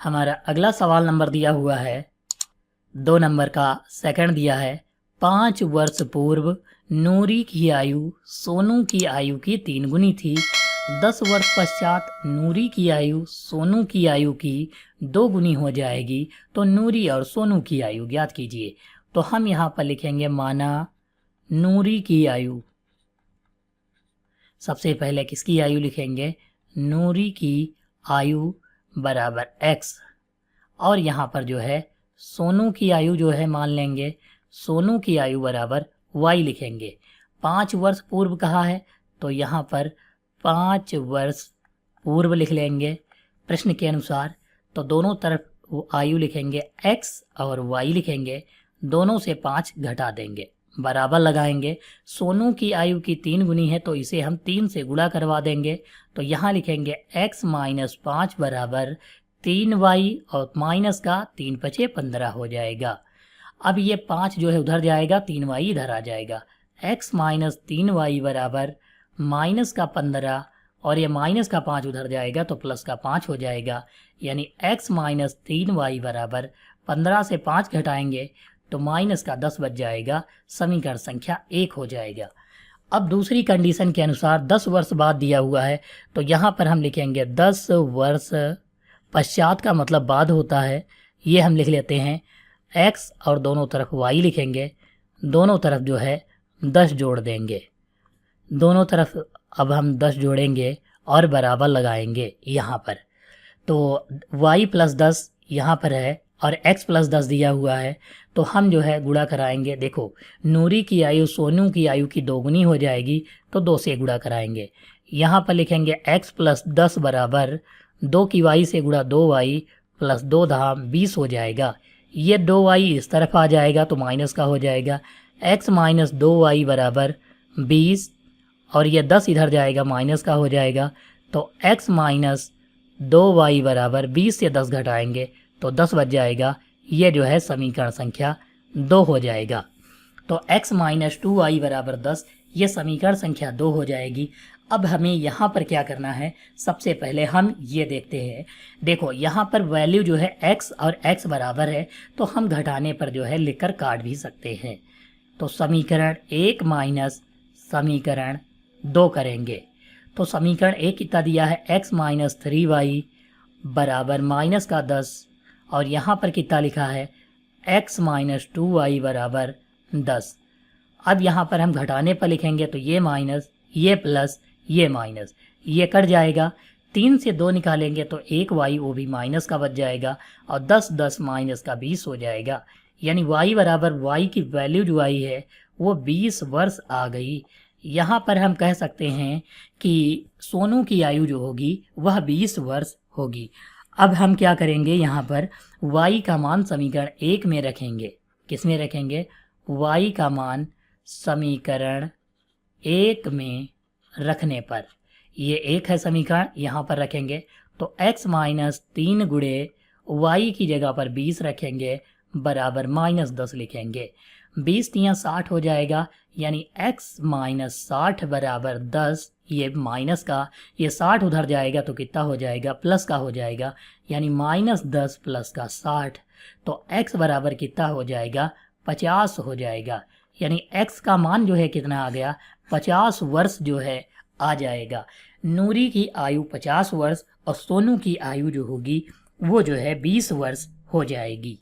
हमारा अगला सवाल नंबर दिया हुआ है 2 नंबर का सेकंड दिया है। 5 वर्ष पूर्व नूरी की आयु सोनू की आयु की 3 गुनी थी। 10 वर्ष पश्चात नूरी की आयु सोनू की आयु की 2 गुनी हो जाएगी, तो नूरी और सोनू की आयु ज्ञात कीजिए। तो हम यहाँ पर लिखेंगे माना नूरी की आयु। सबसे पहले किसकी आयु लिखेंगे? नूरी की आयु बराबर x, और यहाँ पर जो है सोनू की आयु जो है मान लेंगे सोनू की आयु बराबर y लिखेंगे। 5 वर्ष पूर्व कहा है तो यहाँ पर 5 वर्ष पूर्व लिख लेंगे प्रश्न के अनुसार। तो दोनों तरफ वो आयु लिखेंगे x और y लिखेंगे, दोनों से 5 घटा देंगे, बराबर लगाएंगे। सोनू की आयु की 3 गुनी है तो इसे हम 3 से गुणा करवा देंगे। तो यहाँ लिखेंगे x माइनस 5 बराबर 3y और माइनस का 3 पचे 15 हो जाएगा। अब ये 5 जो है उधर जाएगा, 3y इधर आ जाएगा। x माइनस 3y बराबर माइनस का 15 और ये माइनस का 5 उधर जाएगा तो प्लस का 5 हो जाएगा। यानी x माइनस 3y बराबर 15 से 5 घटाएंगे तो माइनस का 10 बच जाएगा। समीकरण संख्या 1 हो जाएगा। अब दूसरी कंडीशन के अनुसार 10 वर्ष बाद दिया हुआ है तो यहाँ पर हम लिखेंगे 10 वर्ष पश्चात का मतलब बाद होता है, ये हम लिख लेते हैं x और दोनों तरफ y लिखेंगे। दोनों तरफ जो है 10 जोड़ देंगे, दोनों तरफ अब हम 10 जोड़ेंगे और बराबर लगाएंगे यहाँ पर। तो y प्लस 10 यहाँ पर है और x प्लस 10 दिया हुआ है तो हम जो है गुणा कराएंगे। देखो नूरी की आयु सोनू की आयु की 2 गुनी हो जाएगी तो 2 से गुणा कराएंगे। यहाँ पर लिखेंगे x प्लस 10 बराबर 2 की y से गुणा 2y प्लस 2 धाम 20 हो जाएगा। ये 2y इस तरफ आ जाएगा तो माइनस का हो जाएगा। x माइनस 2y बराबर 20 और ये 10 इधर जाएगा माइनस का हो जाएगा। तो x माइनस 2y बराबर 20 से 10 घटाएंगे तो 10 बच जाएगा। ये जो है समीकरण संख्या 2 हो जाएगा। तो x माइनस 2y बराबर 10 ये समीकरण संख्या 2 हो जाएगी। अब हमें यहाँ पर क्या करना है, सबसे पहले हम ये देखते हैं। देखो यहाँ पर वैल्यू जो है x और x बराबर है तो हम घटाने पर जो है लिखकर काट भी सकते हैं। तो समीकरण 1 माइनस समीकरण 2 करेंगे तो समीकरण 1 कितना दिया है x माइनस 3y बराबर माइनस का 10 और यहाँ पर कितना लिखा है x माइनस 2y बराबर 10। अब यहाँ पर हम घटाने पर लिखेंगे तो ये माइनस ये प्लस ये माइनस, ये कट जाएगा। 3 से 2 निकालेंगे तो 1y वो भी माइनस का बच जाएगा और 10 माइनस का 20 हो जाएगा। यानी y बराबर y की वैल्यू जो आई है वो 20 वर्ष आ गई। यहाँ पर हम कह सकते हैं कि सोनू की आयु जो होगी वह 20 वर्ष होगी। अब हम क्या करेंगे, यहाँ पर y का मान समीकरण 1 में रखेंगे। किस में रखेंगे? y का मान समीकरण 1 में रखने पर, ये 1 है समीकरण, यहाँ पर रखेंगे तो x माइनस 3 गुणे y की जगह पर 20 रखेंगे बराबर माइनस 10 लिखेंगे। 20 तियाँ 60 हो जाएगा, यानी x माइनस 60 बराबर 10। ये माइनस का ये 60 उधर जाएगा तो कितना हो जाएगा, प्लस का हो जाएगा, यानी माइनस 10 प्लस का 60। तो x बराबर कितना हो जाएगा, 50 हो जाएगा। यानी x का मान जो है कितना आ गया, 50 वर्ष जो है आ जाएगा। नूरी की आयु 50 वर्ष और सोनू की आयु जो होगी वो जो है 20 वर्ष हो जाएगी।